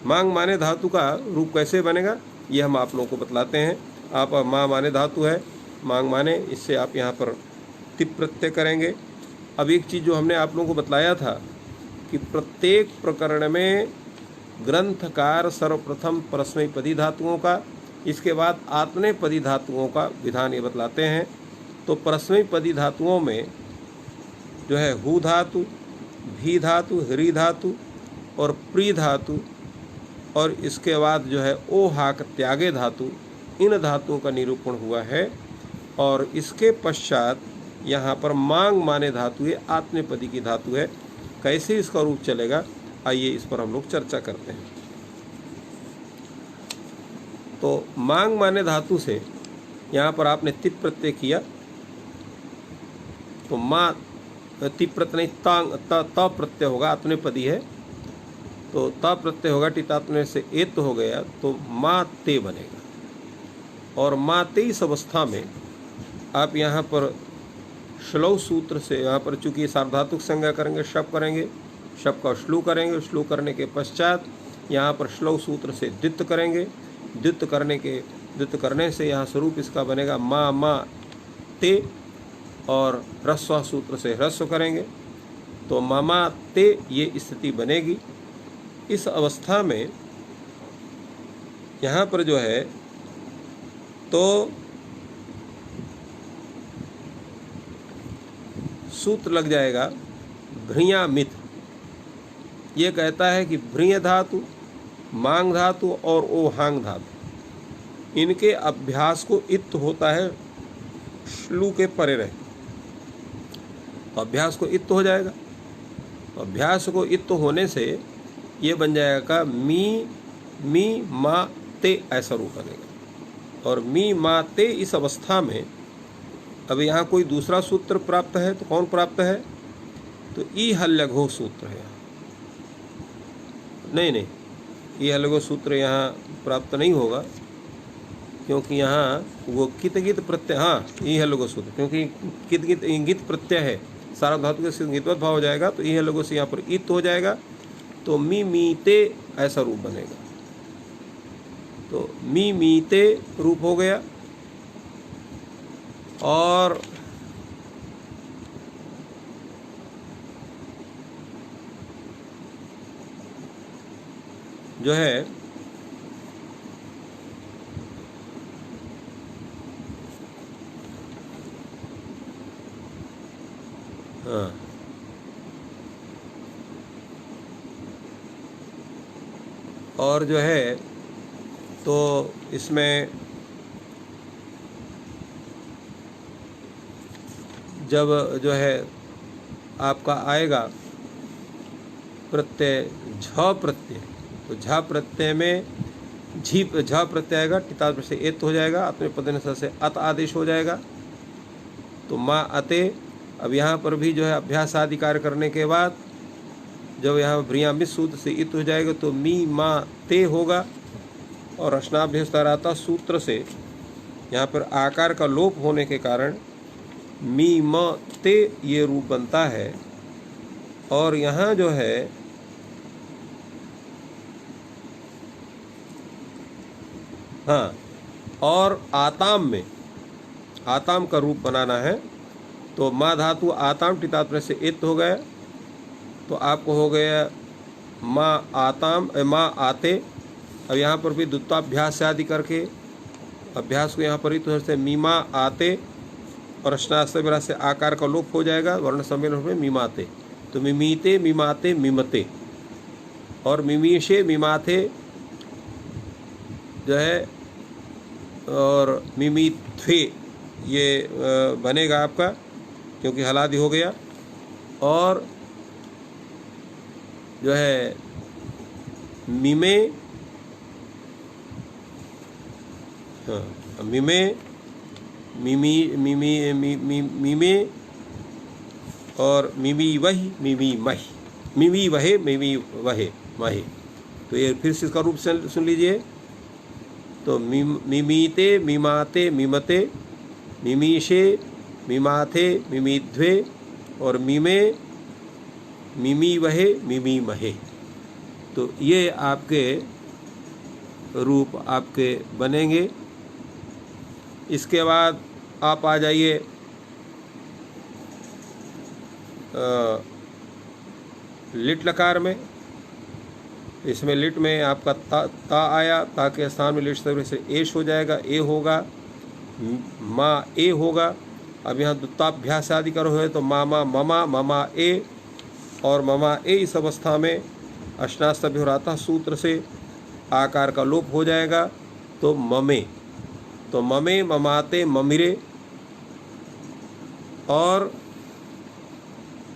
मांग माने धातु का रूप कैसे बनेगा ये हम आप लोगों को बतलाते हैं। आप माँ माने धातु है, मांग माने, इससे आप यहाँ पर तिप प्रत्यय करेंगे। अब एक चीज़ जो हमने आप लोगों को बतलाया था कि प्रत्येक प्रकरण में ग्रंथकार सर्वप्रथम परस्मैपदी धातुओं का, इसके बाद आत्मनेपदी धातुओं का विधान ये बतलाते हैं। तो परस्मैपदी धातुओं में जो है हु धातु, भी धातु, ह्री धातु और प्री धातु, और इसके बाद जो है ओ हाक त्यागे धातु, इन धातुओं का निरूपण हुआ है। और इसके पश्चात यहाँ पर मांग माने धातु है, आत्मनेपदी की धातु है। कैसे इसका रूप चलेगा आइए इस पर हम लोग चर्चा करते हैं। तो मांग माने धातु से यहाँ पर आपने तिप प्रत्यय किया तो माँ तिप प्रत्यय नहीं, तांग त प्रत्यय होगा, आत्मनेपदी है तो त प्रत्यय होगा, टितात्मने से एत हो गया तो माँ ते बनेगा। और माँ ते इस अवस्था में आप यहाँ पर श्लौ सूत्र से, यहाँ पर चूंकि सार्वधातुक संज्ञा करेंगे, शप करेंगे, शप का श्लू करेंगे, श्लू करने के पश्चात यहाँ पर श्लौ सूत्र से द्वित्व करेंगे, द्वित्व करने से यहाँ स्वरूप इसका बनेगा मा मा ते, और ह्रस्व सूत्र से ह्रस्व करेंगे तो मामा ते ये स्थिति बनेगी। इस अवस्था में यहाँ पर जो है तो सूत्र लग जाएगा भ्रिया मित्र। ये कहता है कि भ्रिय धातु, मांग धातु और ओहांग धातु, इनके अभ्यास को इत्त होता है श्लू के परे रहे, तो अभ्यास को इत्त हो जाएगा। तो अभ्यास को इत्त होने से ये बन जाएगा मी मा ते, ऐसा रूप बनेगा। और मी मा ते इस अवस्था में अब यहाँ कोई दूसरा सूत्र प्राप्त है तो कौन प्राप्त है, तो ई हल्यघो सूत्र है। नहीं, ई हल्यघो सूत्र यहाँ प्राप्त नहीं होगा, क्योंकि यहाँ वो कित प्रत्यय, हाँ ई हल्यघो सूत्र, क्योंकि कित इंगित प्रत्यय है, सारा धातु के सिद्ध इंगितवत भाव हो जाएगा, तो ई हल्यघो से यहाँ पर इत हो जाएगा, तो मी ते ऐसा रूप बनेगा। तो मी ते रूप हो गया। और जो है हाँ, और जो है तो इसमें जब जो है आपका आएगा प्रत्यय झ प्रत्यय, तो झ प्रत्यय में झ प्रत्यय आएगा, टितात्म से एत हो जाएगा, आत्मनेपदी से अत आदेश हो जाएगा, तो माँ अते। अब यहाँ पर भी जो है अभ्यास आदि कार्य करने के बाद जब यहाँ भ्रियामित सूत्र से इत हो जाएगा तो मी मा ते होगा, और रचनाभ्यस्ताराता सूत्र से यहाँ पर आकार का लोप होने के कारण मी म ते ये रूप बनता है। और यहाँ जो है हाँ, और आताम में आताम का रूप बनाना है, तो माँ धातु आताम टितात्मने से इत हो गया, तो आपको हो गया माँ आताम माँ आते। अब यहाँ पर भी द्वित्वाभ्यास आदि करके अभ्यास को यहाँ पर ही तो से मीमा आते और अष्टास्त्र विराट से आकार का लोप हो जाएगा, वर्ण सम्मेलन में मीमाते। तो मिमीते मीमाते मीमते और मिमीशे मीमाथे जो है और मिमीथ्वे ये बनेगा आपका, क्योंकि हलादि हो गया। और जो है मिमे, हाँ मिमे मिमी मिमी मिमे और मिमी वही मिमी मही, मिमी वहे मिमी वहे महे। तो ये फिर से इसका रूप सुन लीजिए। तो मिमीते मिमाते मिमते, मिमीशे मिमाथे मिमीध्वे और मिमे मिमी वहे मिमी महे। तो ये आपके रूप आपके बनेंगे। इसके बाद आप आ जाइए लिट लकार में। इसमें लिट में आपका ता आया, ता के स्थान में लिट से एश हो जाएगा, ए होगा, माँ ए होगा। अब यहाँ द्वित्वाभ्यास आदि करो है तो मामा ममा ममा ए और ममा ए इस अवस्था में अष्टास्तभ्योराता सूत्र से आकार का लोप हो जाएगा। तो ममे, तो ममे ममाते ममिरे और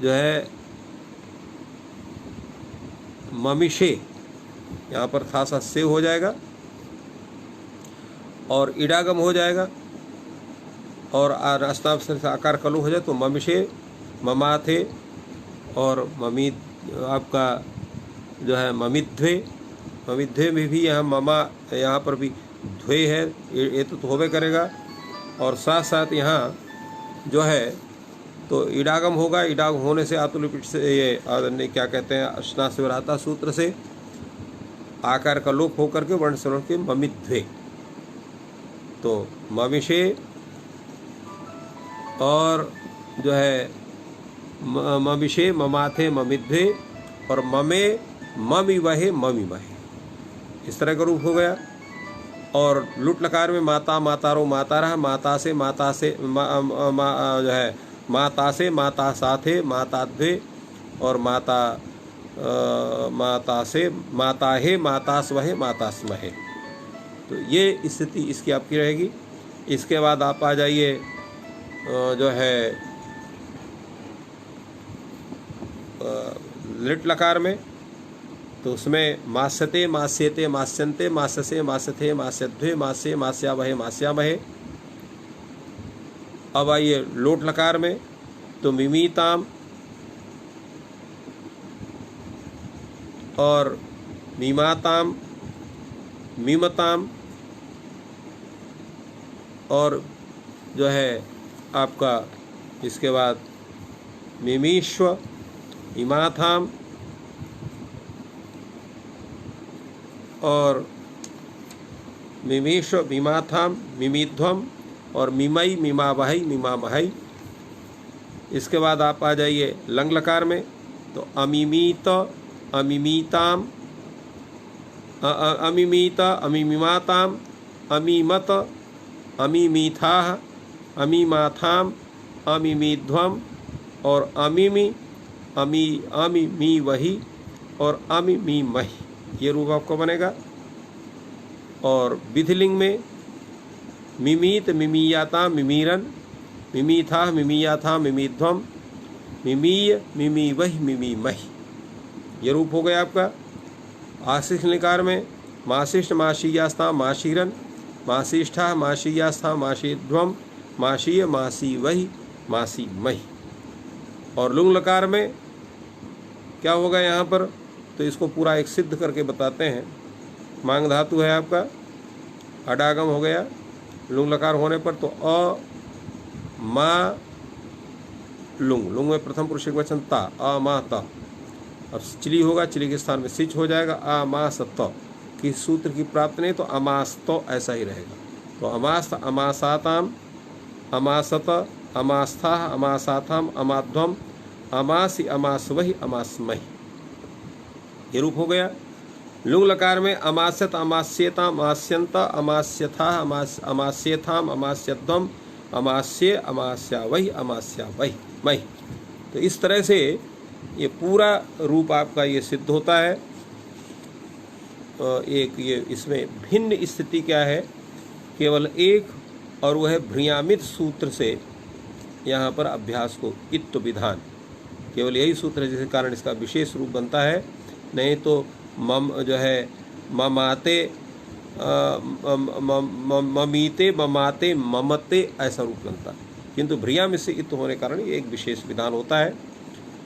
जो है ममिशे, यहाँ पर था सा से हो जाएगा और इडागम हो जाएगा और अष्टाक्षर से आकार का लोप हो जाए तो ममिशे ममाथे और ममी आपका जो है ममिध्वे, ममिध्वे में भी यहाँ ममा यहाँ पर भी ध्वे है, ये तो होवे करेगा। और साथ साथ यहाँ जो है तो इडागम होगा, इडागम होने से आतुलिपिट से ये क्या कहते हैं अष्टास्वराता सूत्र से आकार का लोप होकर के वर्ण स्वर्ण के ममिध्वे। तो ममिशे और जो है ममिशे ममाथे ममिध्वे और ममे ममि वहे ममि वहे, इस तरह का रूप हो गया। और लुट लकार में माता मातारो मातारा, माता से जो है माता से माता साथे माताध्वे और माता माता से माता है मातास्वहे मातास्महे। तो ये स्थिति इसकी आपकी रहेगी। इसके बाद आप आ जाइए जो है लिट लकार में। तो उसमें मास्यते मास्यते मास्यन्ते मास्यसे मास्यथे मास्यध्वे मास्ये मास्यावहे मास्यामहे। अब आइए लोट लकार में। तो मिमीताम और मीमाताम मीमताम और जो है आपका इसके बाद मिमीश्व इमाथाम और मिमीश्व मिमाथाम मिमीध्वम और मिमई मिमावहई मिमामहई। इसके बाद आप आ जाइए लंग लकार में। तो अमिमीत अमिमीताम अमिमीत अमिमीमाताम अमीमत अमिमीथाह अमीमाथाम अमिमीध्वम और अमिमी अमी वही और अमी मही, ये रूप आपको बनेगा। और विधिलिंग में मिमीत मिमीयाता मिमीरन मिमीथा मिमीयाथा मिमीध्वम मिमीय मिमी वही मिमी मही, ये रूप हो गया आपका। आशिष्ट निकार में माशिष्ट माशीयास्था माशीरन माशिष्ठा माशीयास्था माशीध्वम माशीय मासी वही मासी मही। और लुंग लकार में क्या होगा यहाँ पर, तो इसको पूरा एक सिद्ध करके बताते हैं। मांग धातु है आपका, अडागम हो गया लुंग लकार होने पर। तो अ मा लुंग, लुंग में प्रथम पुरुष वचन ता, अ मा ता। अब चिली होगा, चिली के स्थान में सिच हो जाएगा, आ मास त। किस सूत्र की प्राप्त नहीं तो अमास तो ऐसा ही रहेगा। तो अमास्त अमासाताम अमासत अमास्था अमासाथाम अमाध्वम अमासी अमासवही अमासमही। ये रूप हो गया। लुंग लकार में अमास्यत, अमास्यता, अमास्यंत, अमास्यथा, अमास्यथाम, अमास्यध्वम, अमास्य, अमास्या वही, अमास्या वही मही। तो इस तरह से ये पूरा रूप आपका ये सिद्ध होता है। एक ये इसमें भिन्न स्थिति क्या है, केवल एक, और वह है भ्रियामित सूत्र से यहाँ पर अभ्यास को इत्त विधान, केवल यही सूत्र है जिसके कारण इसका विशेष रूप बनता है। नहीं तो मम जो है ममाते, ममीते, ममाते, ममते ऐसा रूप बनता, किंतु भ्रियामित से इत्त होने के कारण ये एक विशेष विधान होता है।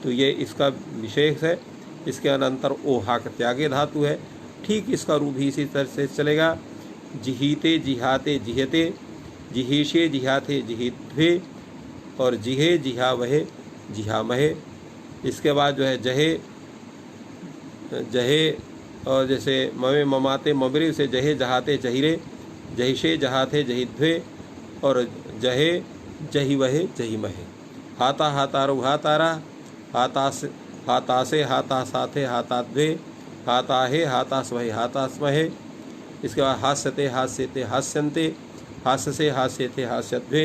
तो ये इसका विशेष है। इसके अनंतर ओहाक त्यागे धातु है, ठीक इसका रूप ही इसी तरह से चलेगा। जिहीते, जिहाते, जिहते, जिहीशे, जिहाथे, जिहिध्वे, और जिहे, जिहावहे, जिहामहे। इसके बाद जो है जहे, जहे, और जैसे ममे, ममाते, ममरे से जहे, जहाते, जहिरे, जहिशे, जहाथे, जहिध्वे, और जहे, जहिवहे, जहिमहे। हाता, हातारु, हातारा, हातास, हातासे, हातासाथे, हाताद्वे, हाताहे, हातास्महे, हातास्महे। इसके बाद हास्यते, हास्यते, हास्यन्ते, हास्यसे, हास्यते, हास्यद्वे,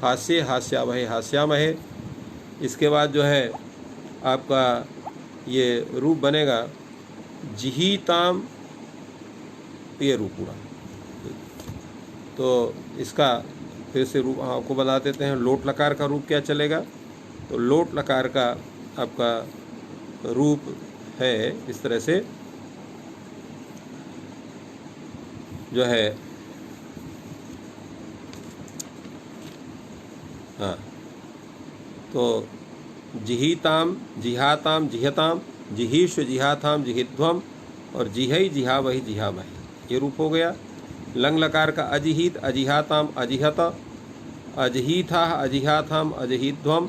हास्य, हास्यावहे, हास्यामहे। इसके बाद जो है आपका ये रूप बनेगा जिहीताम, ये रूप पूरा। तो इसका फिर से रूप आपको बता देते हैं। लोट लकार का रूप क्या चलेगा, तो लोट लकार का आपका रूप है इस तरह से, जो है हाँ, तो जिहीताम, जिहाताम, जिहताम, जिहीश, जिहाथाम, जिहिध्वम, और जिहई, जिहावही, जिहामहि, ये रूप हो गया। लंग लकार का अजिहित, अजिहाताम, अजिहत, अजहीथा, अजिहाथाम, अजहिध्वम,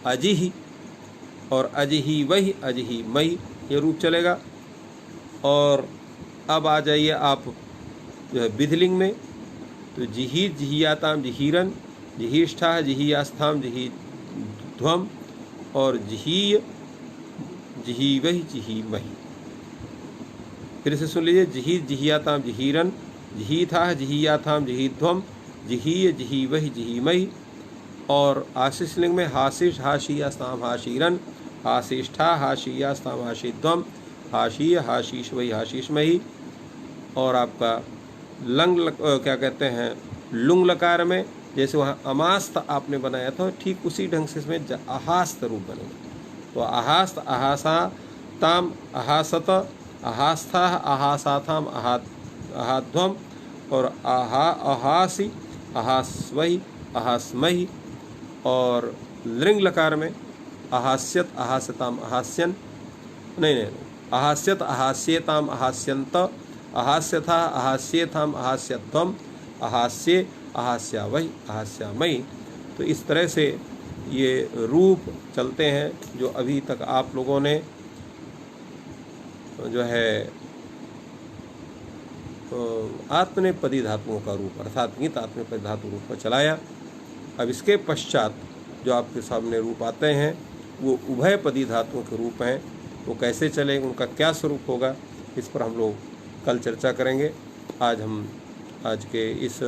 अजिहि, और अजिही वही, अजिही मई, ये रूप चलेगा। और अब आ जाइए आप जो है विधिलिंग में, तो जिही, जिहियाताम, जिहीरन, जिहीष्ठा, जिहियास्थाम, जिहिध्वम, और जिहीय, जिहीवही, जिहीमहि। फिर से सुन लीजिए, जिही, जिहियाताम, जिहीरन, जिहीथा, जिहियाथाम, जिहिध्वम, जिहीय, जिहीवही, जिहीमहि। और आशीष लिंग में हाशिष, हाशियास्ताम, हाशीरन, हाशिष्ठा, हाशियास्ताम, हाशिध्वम, हाशीय, हाशीष वही, हाशीषमहि। और आपका क्या कहते हैं, लुंग लकार में जैसे वहाँ अमास्त आपने बनाया था, ठीक उसी ढंग से इसमें अहास्त रूप बनेगा। तो अहास्त, अहासा ताम, अहासत, अहास्था, अहासाथाम, अहाध्वम, और अहासी, अहास्वही, अहास्महि। और लिंग लकार में अहास्यत, अहास्यताम, अहास्यन, नहीं, अहास्यत, अहास्यताम, अहास्यंत, अहास्यथा, अहास्यथाम, अहास्यध्वम, अहास्य, अहास्यावही, अहास्यामयी। तो इस तरह से ये रूप चलते हैं जो अभी तक आप लोगों ने जो है आत्मनेपदी धातुओं का रूप अर्थात गीत आत्मनेपदी धातु रूप में चलाया। अब इसके पश्चात जो आपके सामने रूप आते हैं वो उभयपदी धातुओं के रूप हैं। वो कैसे चलेंगे, उनका क्या स्वरूप होगा, इस पर हम लोग कल चर्चा करेंगे। आज के इस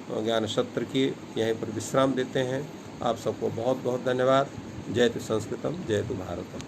ज्ञान सत्र की यहीं पर विश्राम देते हैं। आप सबको बहुत बहुत धन्यवाद। जयतु संस्कृतम, जयतु भारतम।